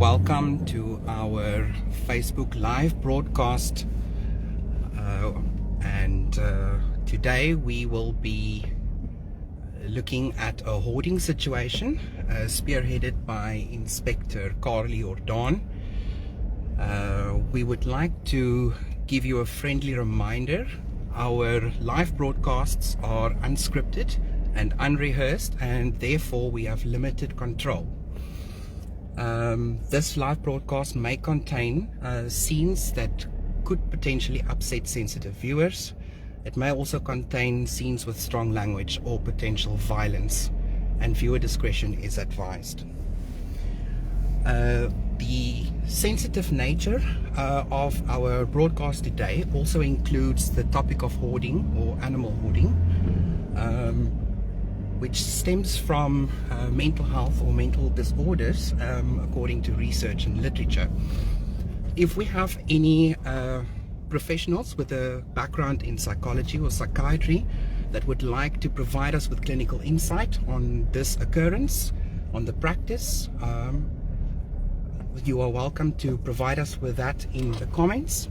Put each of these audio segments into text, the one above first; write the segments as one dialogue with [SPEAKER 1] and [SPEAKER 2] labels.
[SPEAKER 1] welcome to our Facebook live broadcast, and today we will be looking at a hoarding situation spearheaded by Inspector Carly Jordaan. We would like to give you a friendly reminder: our live broadcasts are unscripted and unrehearsed, and therefore we have limited control. This live broadcast may contain scenes that could potentially upset sensitive viewers. It may also contain scenes with strong language or potential violence, and viewer discretion is advised. The sensitive nature of our broadcast today also includes the topic of hoarding or animal hoarding, which stems from mental health or mental disorders, according to research and literature. If we have any professionals with a background in psychology or psychiatry that would like to provide us with clinical insight on this occurrence, on the practice, you are welcome to provide us with that in the comments.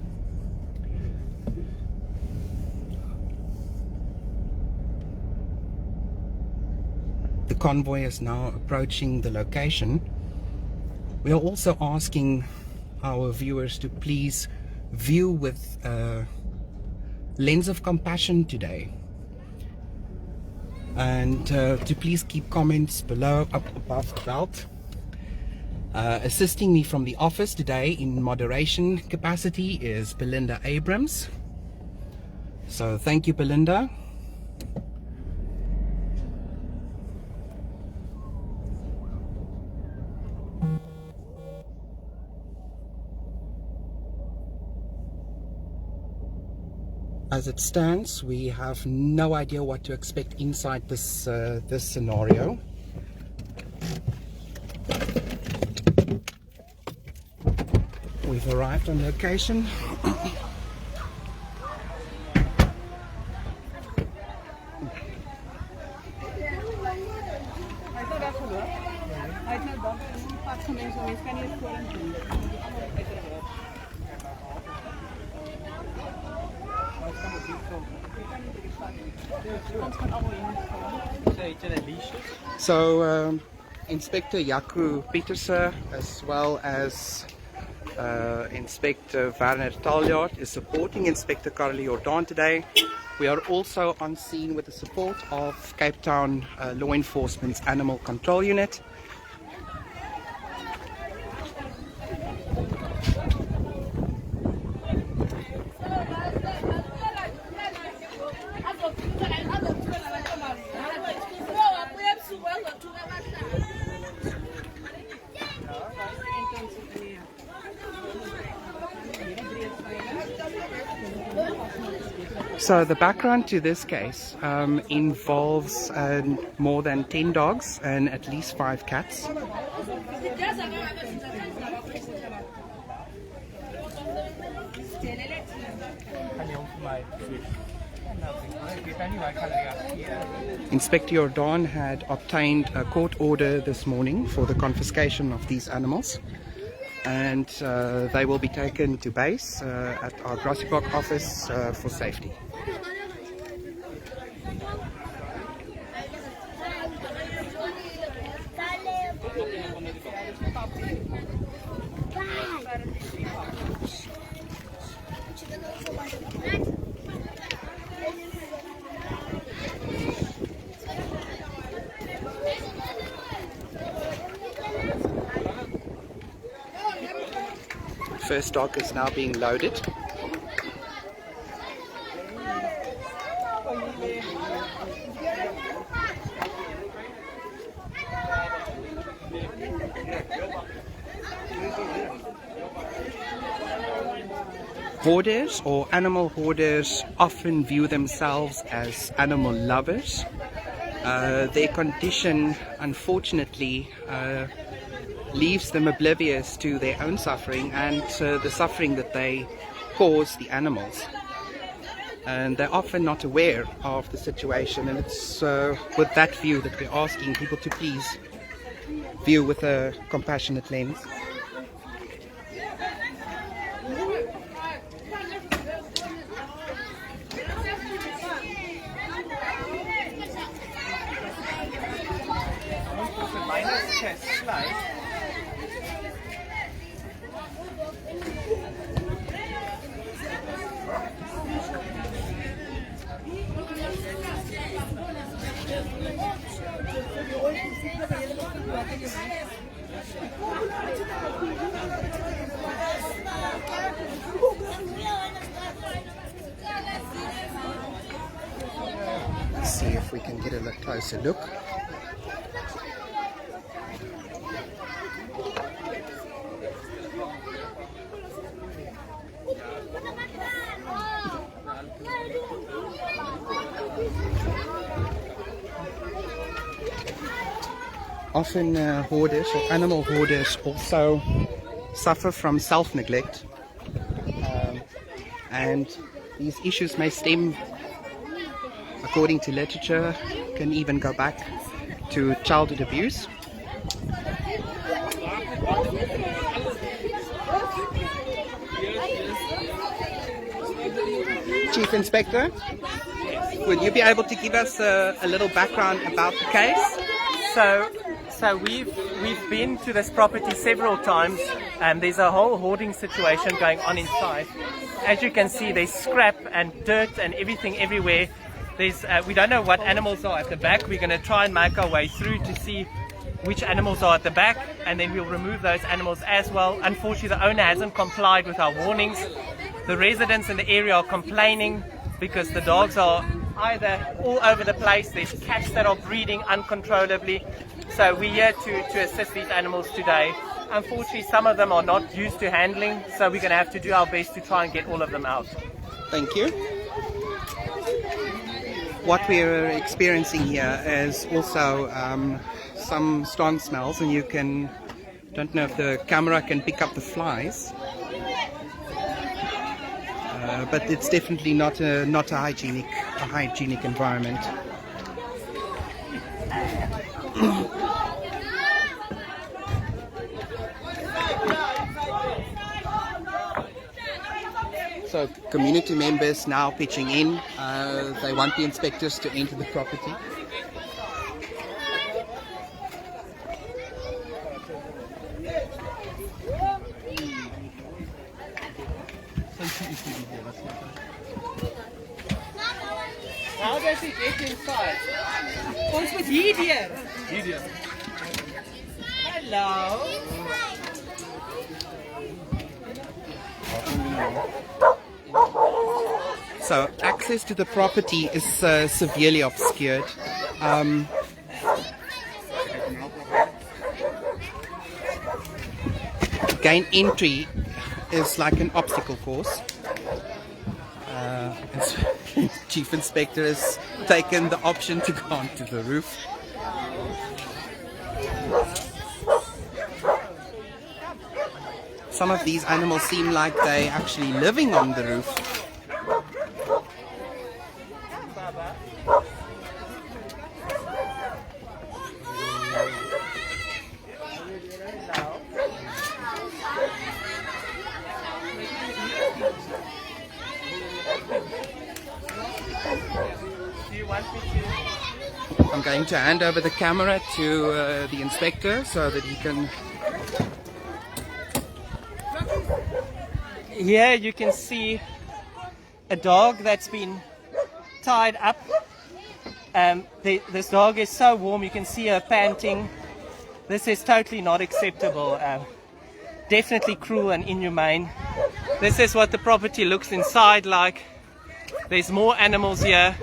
[SPEAKER 1] The convoy is now approaching the location. We are also asking our viewers to please view with a lens of compassion today, and to please keep comments below, up above the belt. Assisting me from the office today in moderation capacity is Belinda Abrams. So thank you, Belinda. As it stands, we have no idea what to expect inside this scenario. We've arrived on location. So Inspector Jaco Pieterse, as well as Inspector Werner Taljaard, is supporting Inspector Carly Jordaan today. We are also on scene with the support of Cape Town Law Enforcement's Animal Control Unit. So the background to this case involves more than 10 dogs and at least 5 cats. Inspector Jordaan had obtained a court order this morning for the confiscation of these animals, and they will be taken to base at our Grassy Park office for safety. First dog is now being loaded. Hoarders or animal hoarders often view themselves as animal lovers. Their condition, unfortunately, leaves them oblivious to their own suffering and the suffering that they cause the animals. And they're often not aware of the situation, and it's with that view that we're asking people to please view with a compassionate lens.
[SPEAKER 2] inside.
[SPEAKER 1] Let's see if we can get a little closer look. Often hoarders or animal hoarders also suffer from self-neglect, and these issues may stem, according to literature, can even go back to childhood abuse. Chief Inspector, will you be able to give us a little background about the case?
[SPEAKER 2] So we've been to this property several times, and there's a whole hoarding situation going on inside. As you can see, there's scrap and dirt and everything everywhere. We don't know what animals are at the back. We're going to try and make our way through to see which animals are at the back, and then we'll remove those animals as well. Unfortunately, the owner hasn't complied with our warnings. The residents in the area are complaining because the dogs are either all over the place. There's cats that are breeding uncontrollably. So we're here to assist these animals today. Unfortunately, some of them are not used to handling, so we're going to have to do our best to try and get all of them out.
[SPEAKER 1] Thank you. What we're experiencing here is also some strong smells, and don't know if the camera can pick up the flies, but it's definitely not a hygienic environment. So community members now pitching in. They want the inspectors to enter the property.
[SPEAKER 2] How does he get inside? Ons moet hierdeur. Hello.
[SPEAKER 1] So access to the property is severely obscured. Gain entry is like an obstacle course. Chief Inspector has taken the option to go onto the roof. Some of these animals seem like they're actually living on the roof. I'm going to hand over the camera to the inspector so that he can...
[SPEAKER 2] Here you can see a dog that's been tied up. This dog is so warm, you can see her panting. This is totally not acceptable. Definitely cruel and inhumane. This is what the property looks inside like. There's more animals here.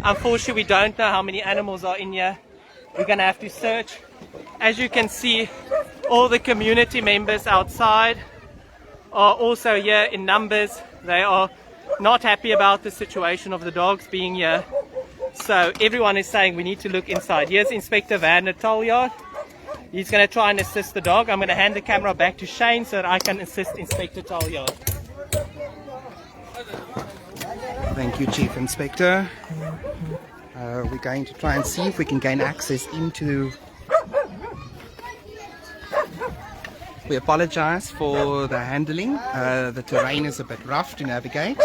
[SPEAKER 2] Unfortunately, we don't know how many animals are in here. We're going to have to search. As you can see, all the community members outside are also here in numbers. They are not happy about the situation of the dogs being here. So everyone is saying we need to look inside. Here's Inspector Van der Toljaard. He's going to try and assist the dog. I'm going to hand the camera back to Shane so that I can assist Inspector Toljaard.
[SPEAKER 1] Thank you, Chief Inspector. We're going to try and see if we can gain access into... We apologize for the handling. The terrain is a bit rough to navigate.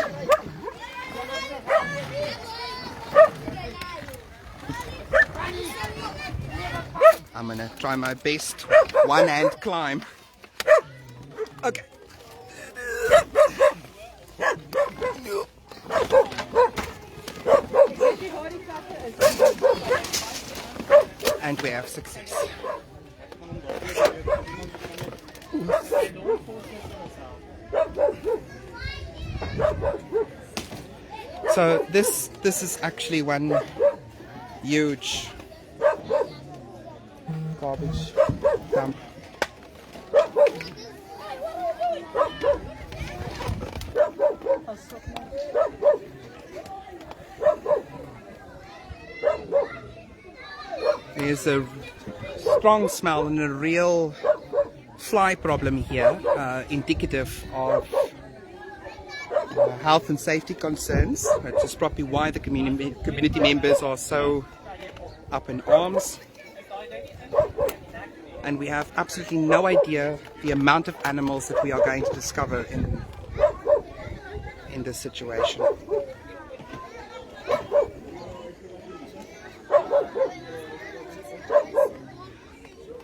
[SPEAKER 1] I'm gonna try my best one-hand climb. Okay. And we have success. So this is actually one huge garbage dump. There's a strong smell and a real fly problem here, indicative of health and safety concerns, which is probably why the community members are so up in arms. And we have absolutely no idea the amount of animals that we are going to discover in this situation.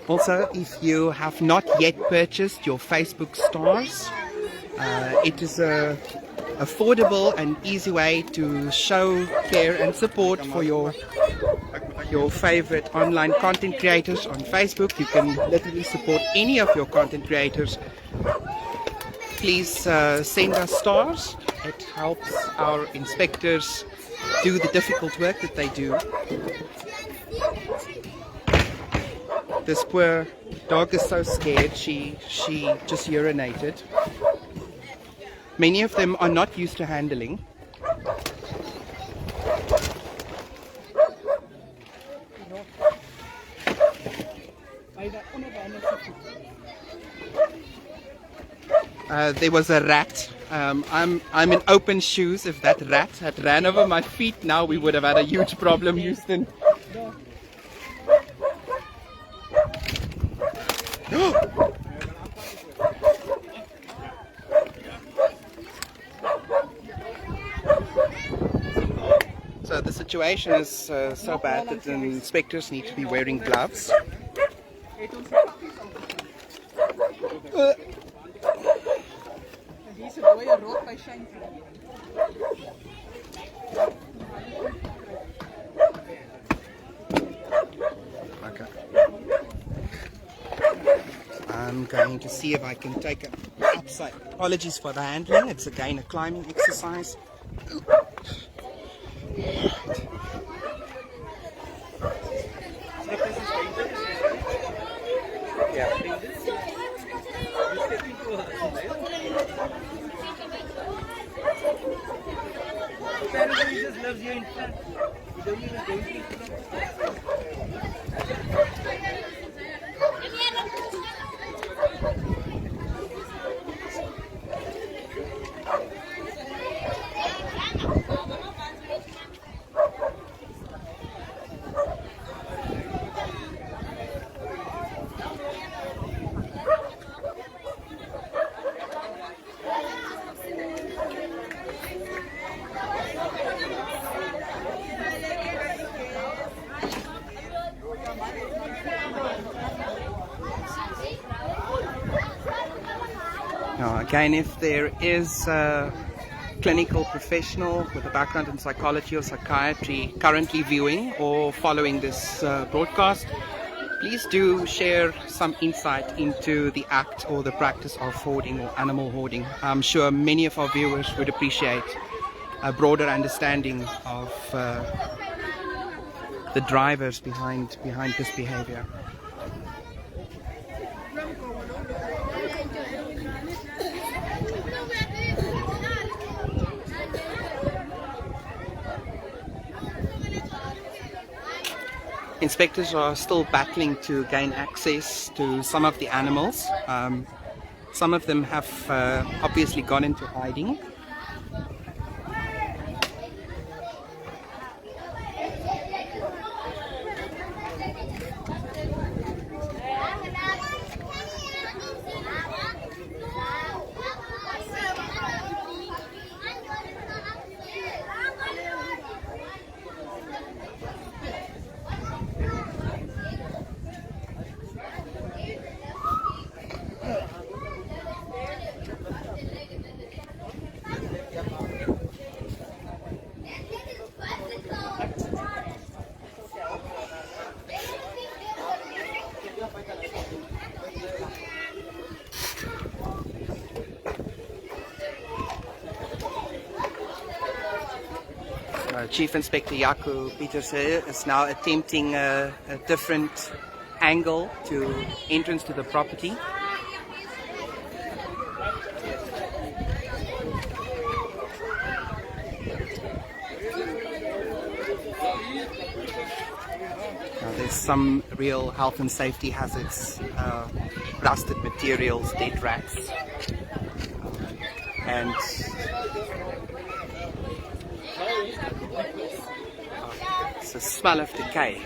[SPEAKER 1] Also, if you have not yet purchased your Facebook stars, it is a affordable and easy way to show care and support for your favorite online content creators on Facebook. You can literally support any of your content creators. Please send us stars. It helps our inspectors do the difficult work that they do. This poor dog is so scared, she just urinated. Many of them are not used to handling. There was a rat. I'm in open shoes. If that rat had ran over my feet now, we would have had a huge problem, Houston. So the situation is so bad that the inspectors need to be wearing gloves. Okay. I'm going to see if I can take it upside. Apologies for the handling. It's again a climbing exercise.
[SPEAKER 3] Everybody just loves you in front. You don't even go in front.
[SPEAKER 1] Now, again, if there is a clinical professional with a background in psychology or psychiatry currently viewing or following this broadcast, please do share some insight into the act or the practice of hoarding or animal hoarding. I'm sure many of our viewers would appreciate a broader understanding of the drivers behind this behavior. Inspectors are still battling to gain access to some of the animals. Some of them have obviously gone into hiding. Chief Inspector Jaco Pieterse is now attempting a different angle to entrance to the property. Now, there's some real health and safety hazards, rusted materials, dead rats, and it's a smell of decay.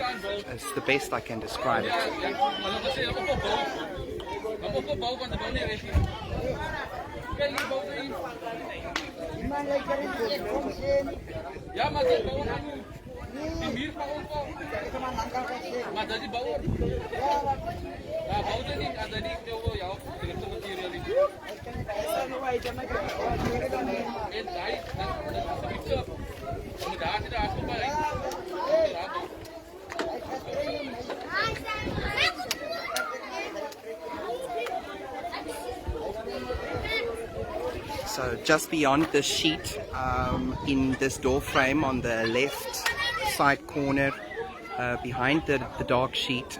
[SPEAKER 1] It's the best I can describe it. So just beyond this sheet, in this door frame on the left side corner, behind the dark sheet,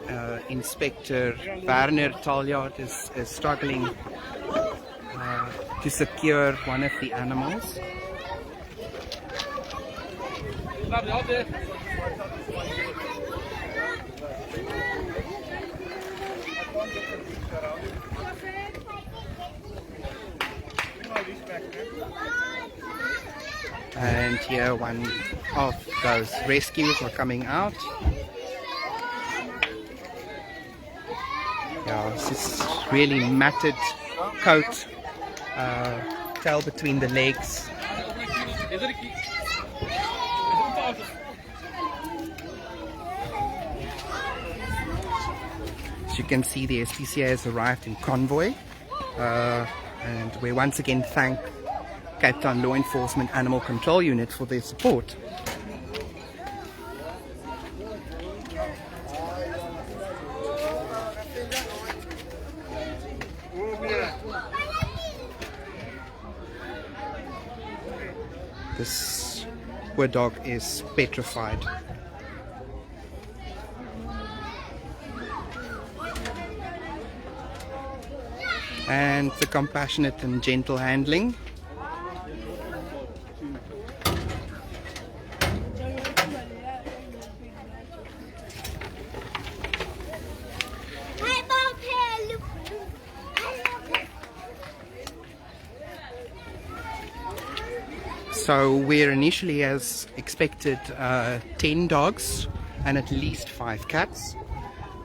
[SPEAKER 1] Inspector Werner Taljard is struggling to secure one of the animals. And here one of those rescues are coming out. Yeah, this is really matted coat, tail between the legs. As you can see, the SPCA has arrived in convoy, and we once again thank Cape Town Law Enforcement Animal Control Unit for their support. This poor dog is petrified. And the compassionate and gentle handling. So we're initially, as expected, 10 dogs and at least 5 cats.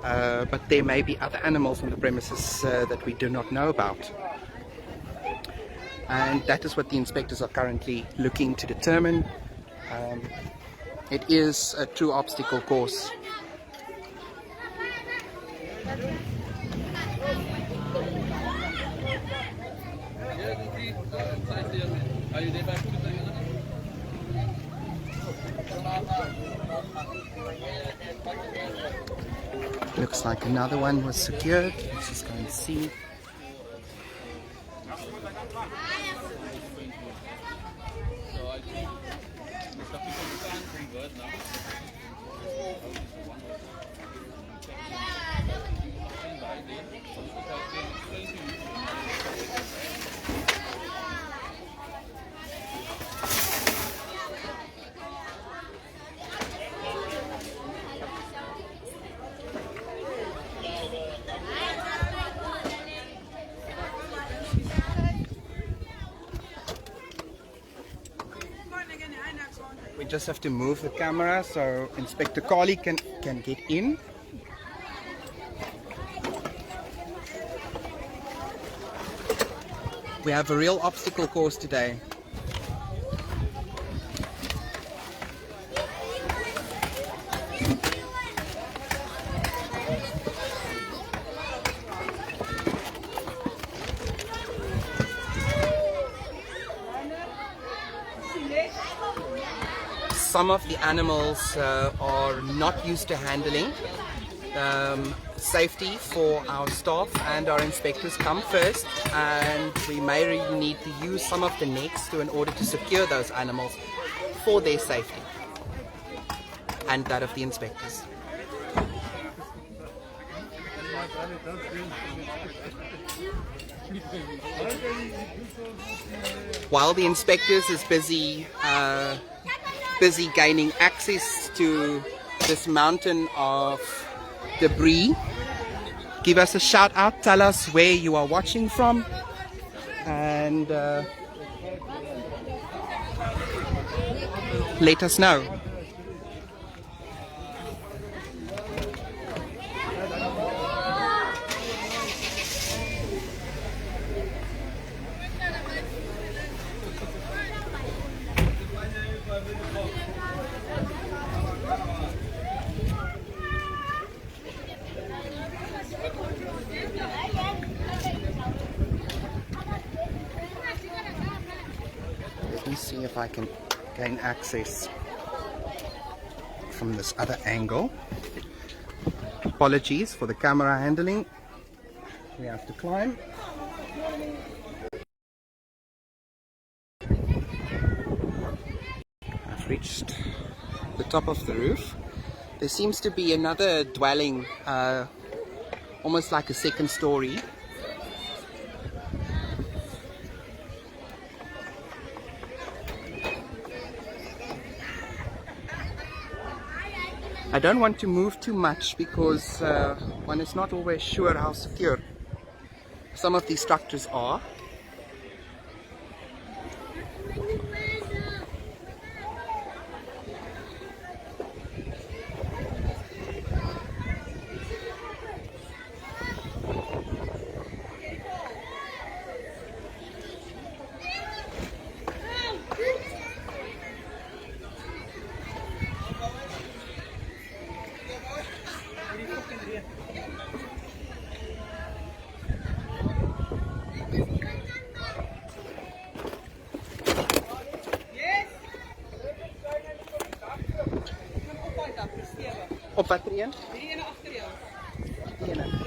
[SPEAKER 1] But there may be other animals on the premises that we do not know about. And that is what the inspectors are currently looking to determine. It is a true obstacle course. Looks like another one was secured. Let's just go and see. We just have to move the camera so Inspector Carly can get in. We have a real obstacle course today. Some of the animals are not used to handling. Safety for our staff and our inspectors come first, and we may really need to use some of the nets in order to secure those animals for their safety. and that of the inspectors. While the inspectors is busy gaining access to this mountain of debris, give us a shout out, tell us where you are watching from, and let us know. Let me see if I can gain access from this other angle. Apologies for the camera handling. We have to climb. I've reached the top of the roof. There seems to be another dwelling, almost like a second story. I don't want to move too much because one is not always sure how secure some of these structures are. Op wat een?
[SPEAKER 4] Die ene achter jou.
[SPEAKER 1] Die ene.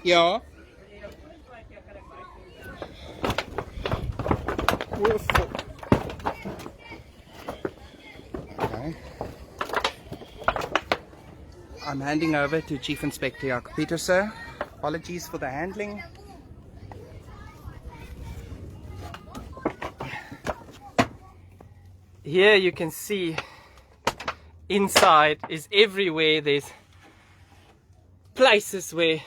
[SPEAKER 1] Ja. Okay. I'm handing over to Chief Inspector Jacob Petersen. Apologies for the handling.
[SPEAKER 2] Here you can see inside is everywhere. There's places where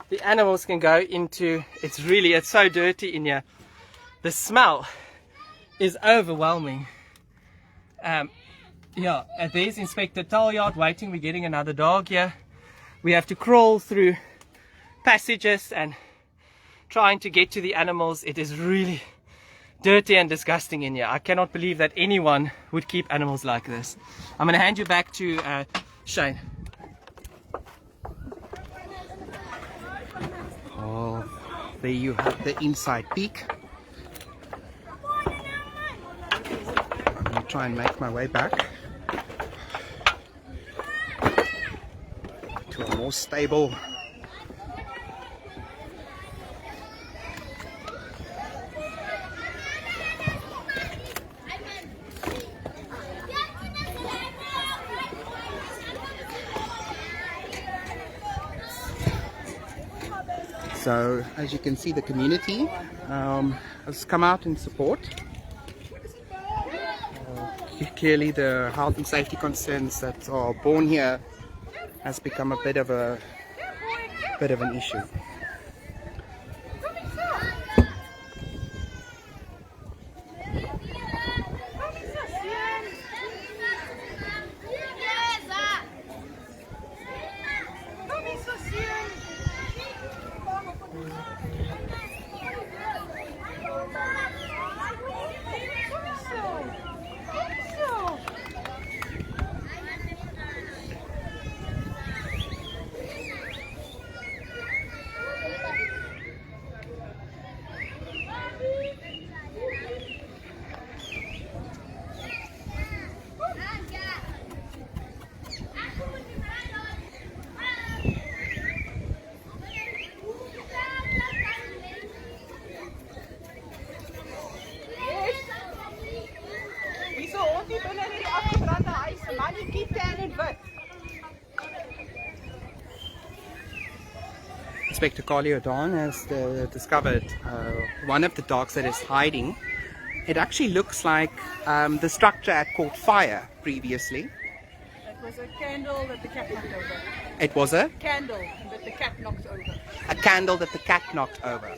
[SPEAKER 2] the animals can go into. It's so dirty in here. The smell is overwhelming. Yeah, there's Inspector Talyard waiting. We're getting another dog here. We have to crawl through passages and trying to get to the animals. It is really dirty and disgusting in here. I cannot believe that anyone would keep animals like this. I'm going to hand you back to Shane.
[SPEAKER 1] Oh, there you have the inside peek. I'm going to try and make my way back to a more stable So, as you can see, the community has come out in support. Clearly, the health and safety concerns that are born here has become a bit of an issue.
[SPEAKER 4] die binne in die afgebrande huise, mannetjie, tan en wit.
[SPEAKER 1] Inspector Carly Jordaan has discovered one of the dogs that is hiding. It actually looks like the structure had caught fire previously.
[SPEAKER 4] It was a candle that the cat knocked over.
[SPEAKER 1] It was a
[SPEAKER 4] Candle that the cat knocked over.
[SPEAKER 1] candle that the cat knocked over.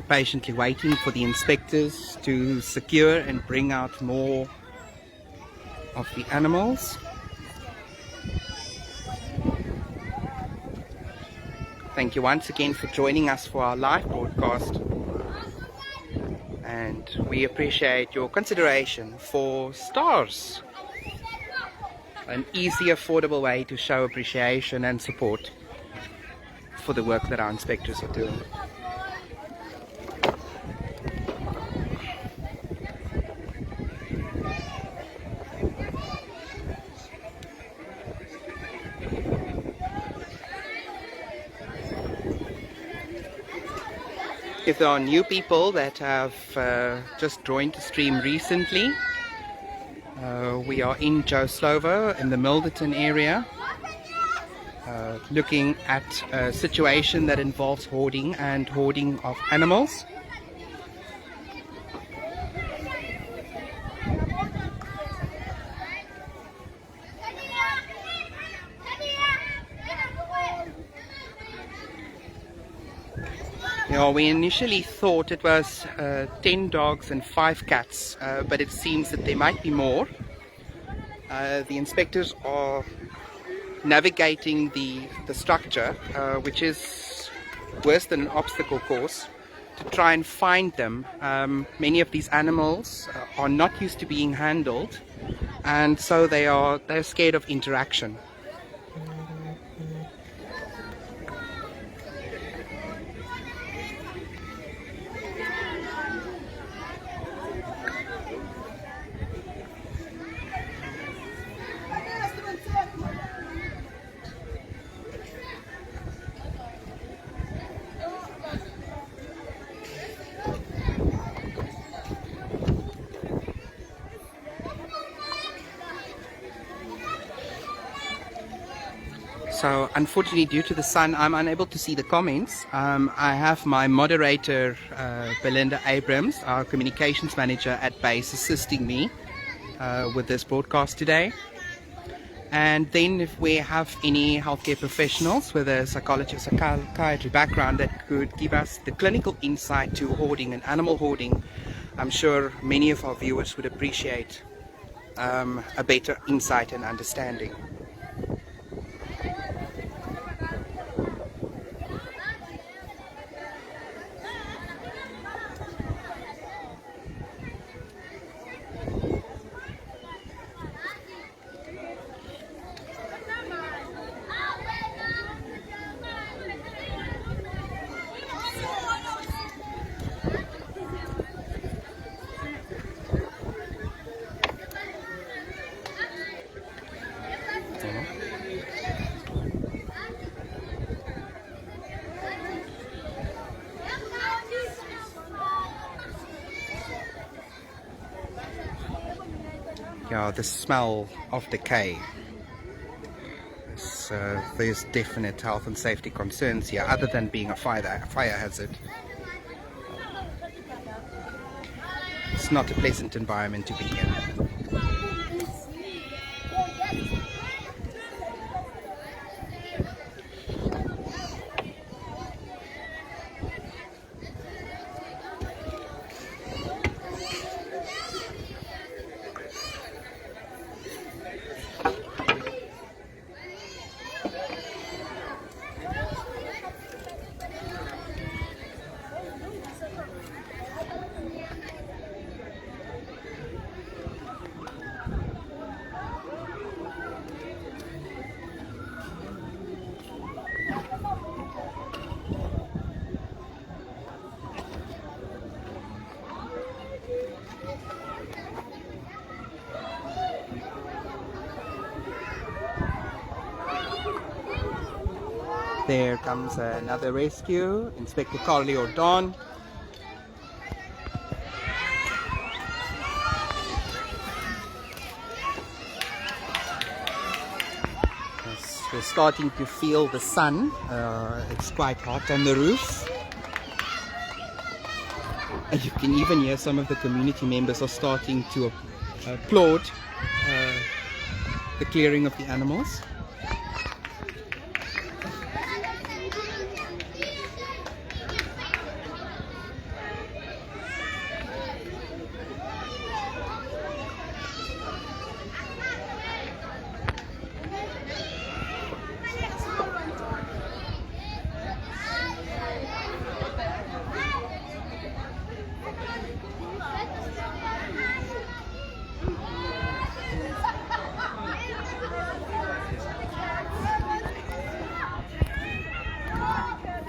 [SPEAKER 1] Patiently waiting for the inspectors to secure and bring out more of the animals. Thank you once again for joining us for our live broadcast, and we appreciate your consideration for stars, an easy, affordable way to show appreciation and support for the work that our inspectors are doing. If there are new people that have just joined the stream recently, we are in Slovo in the Milderton area, looking at a situation that involves hoarding and hoarding of animals. We initially thought it was 10 dogs and 5 cats, but it seems that there might be more. The inspectors are navigating the structure, which is worse than an obstacle course, to try and find them. Many of these animals are not used to being handled, and so they're scared of interaction. So unfortunately, due to the sun, I'm unable to see the comments. I have my moderator, Belinda Abrams, our communications manager at base, assisting me with this broadcast today. And then if we have any healthcare professionals with a psychologist or psychiatry background that could give us the clinical insight to hoarding and animal hoarding, I'm sure many of our viewers would appreciate a better insight and understanding. Yeah, the smell of decay. There's definite health and safety concerns here, other than being a fire hazard. It's not a pleasant environment to be in. There comes another rescue, Inspector Carly Jordaan. We're starting to feel the sun. It's quite hot on the roof. And you can even hear some of the community members are starting to applaud the clearing of the animals.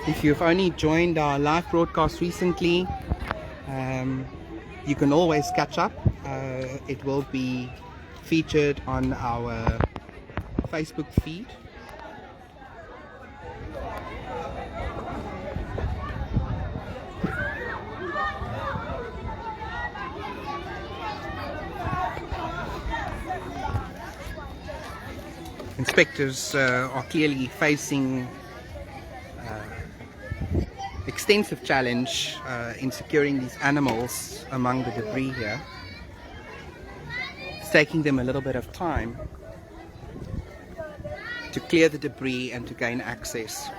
[SPEAKER 1] If you've only joined our live broadcast recently, you can always catch up. It will be featured on our Facebook feed. Inspectors are clearly facing extensive challenge in securing these animals among the debris here. It's taking them a little bit of time to clear the debris and to gain access.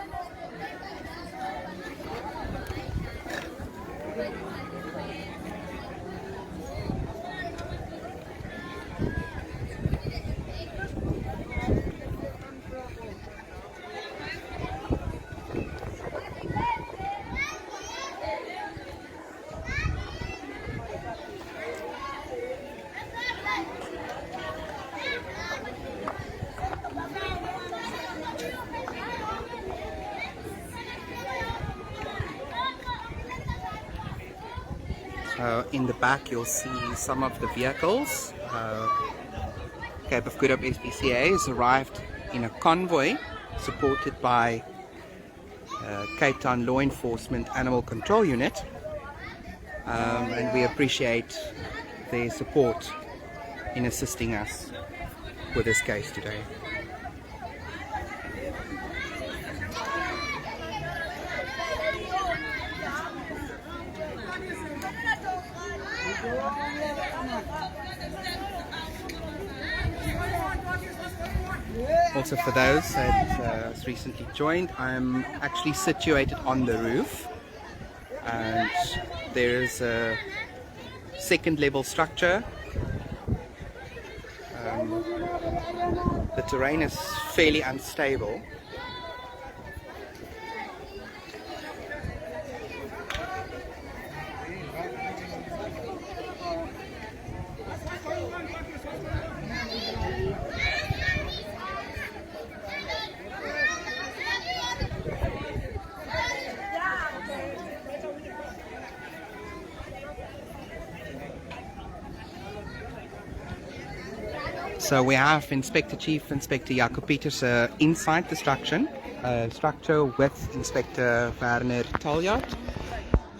[SPEAKER 1] In the back you'll see some of the vehicles. Cape of Good Hope SPCA has arrived in a convoy supported by Cape Town Law Enforcement Animal Control Unit, and we appreciate their support in assisting us with this case today. Also, for those that has recently joined, I'm actually situated on the roof, and there is a second level structure. The terrain is fairly unstable. So we have Chief Inspector Jacob Peters inside the structure with Inspector Werner Taljaard,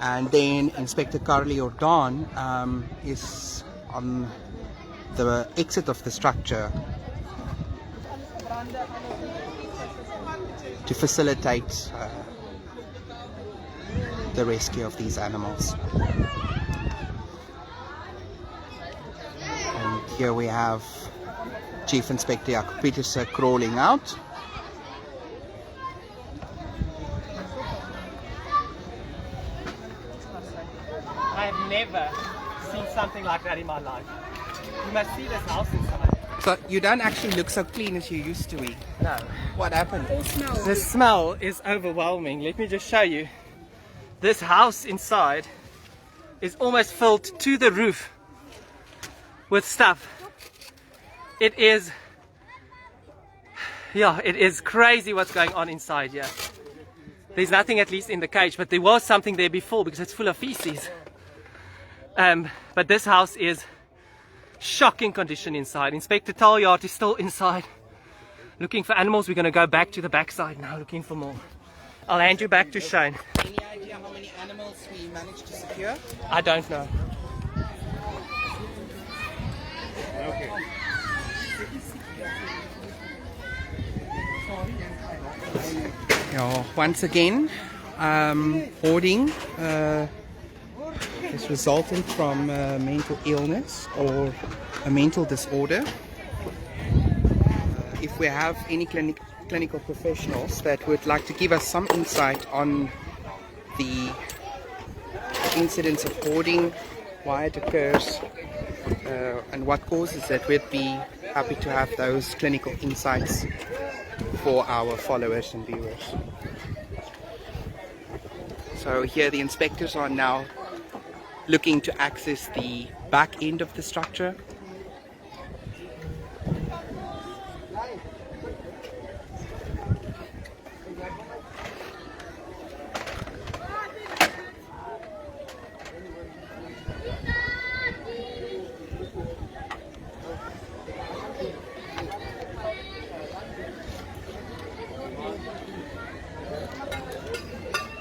[SPEAKER 1] and then Inspector Carly Jordaan is on the exit of the structure to facilitate the rescue of these animals. And here we have Chief Inspector Jacob Peters crawling out.
[SPEAKER 2] I have never seen something like that in my life. You must see this house inside.
[SPEAKER 1] So you don't actually look so clean as you used to be.
[SPEAKER 2] No.
[SPEAKER 1] What happened?
[SPEAKER 2] The smell is overwhelming. Let me just show you. This house inside is almost filled to the roof with stuff. It is crazy what's going on inside here. There's nothing, at least in the cage, but there was something there before because it's full of feces. But this house is shocking condition inside. Inspector Taljaard is still inside looking for animals. We're going to go back to the backside now looking for more. I'll hand you back to Shane.
[SPEAKER 1] Any idea how many animals we managed to secure?
[SPEAKER 2] I don't know.
[SPEAKER 1] Once again, hoarding is resultant from mental illness or a mental disorder. If we have any clinical professionals that would like to give us some insight on the incidence of hoarding, why it occurs, and what causes it, we'd be happy to have those clinical insights for our followers and viewers. So here the inspectors are now looking to access the back end of the structure.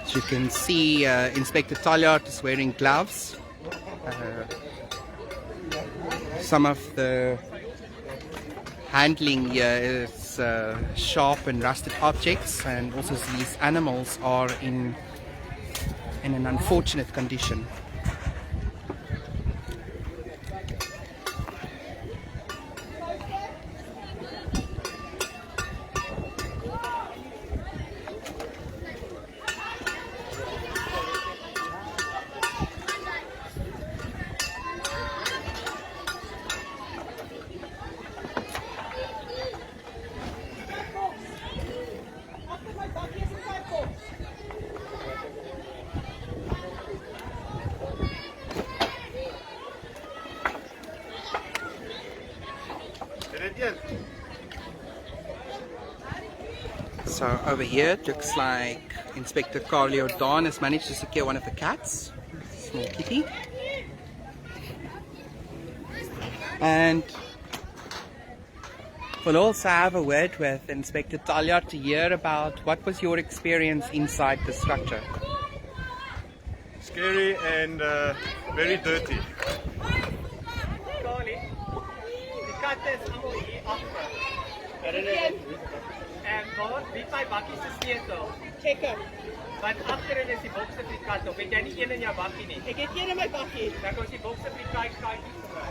[SPEAKER 1] As you can see, Inspector Taljard is wearing gloves. Some of the handling here is sharp and rusted objects, and also these animals are in an unfortunate condition. So over here it looks like Inspector Carly Jordaan has managed to secure one of the cats, small kitty. And we'll also have a word with Inspector Taljard to hear about what was your experience inside the structure.
[SPEAKER 5] Scary and very dirty.
[SPEAKER 2] Carly, die katte is allemaal hier agter. En waar, wie het my bakkie se sleutel?
[SPEAKER 4] Check hom.
[SPEAKER 2] Want agterin is die bokse vir die kat op. Het jy nie een in jou bakkie nie?
[SPEAKER 4] Ek het een in my bakkie.
[SPEAKER 2] Dan kom die bokse vir die kaatjie vir my.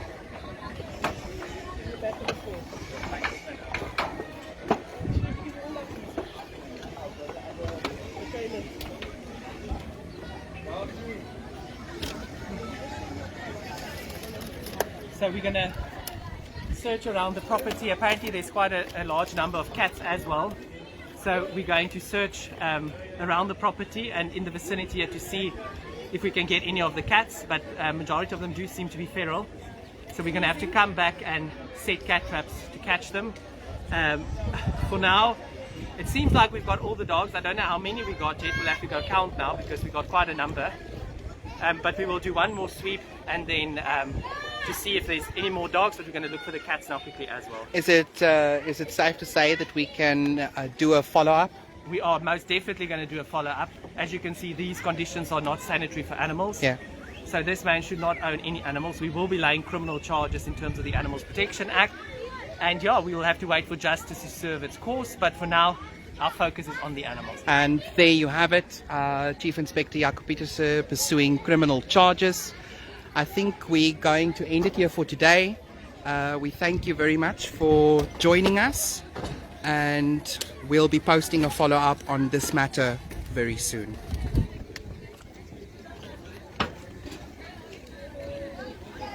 [SPEAKER 2] So we're gonna search around the property. Apparently there's quite a large number of cats as well. So we're going to search around the property and in the vicinity here to see if we can get any of the cats, but majority of them do seem to be feral. So we're going to have to come back and set cat traps to catch them. For now, it seems like we've got all the dogs. I don't know how many we got yet. We'll have to go count now because we got quite a number. But we will do one more sweep and then to see if there's any more dogs, but we're going to look for the cats now quickly as well.
[SPEAKER 1] Is it safe to say that we can do a follow-up?
[SPEAKER 2] We are most definitely going to do a follow-up. As you can see, these conditions are not sanitary for animals.
[SPEAKER 1] Yeah.
[SPEAKER 2] So this man should not own any animals. We will be laying criminal charges in terms of the Animals Protection Act. And yeah, we will have to wait for justice to serve its course. But for now, our focus is on the animals.
[SPEAKER 1] And there you have it, Chief Inspector Jacob Pieterse pursuing criminal charges. I think we're going to end it here for today. We thank you very much for joining us, and we'll be posting a follow-up on this matter very soon.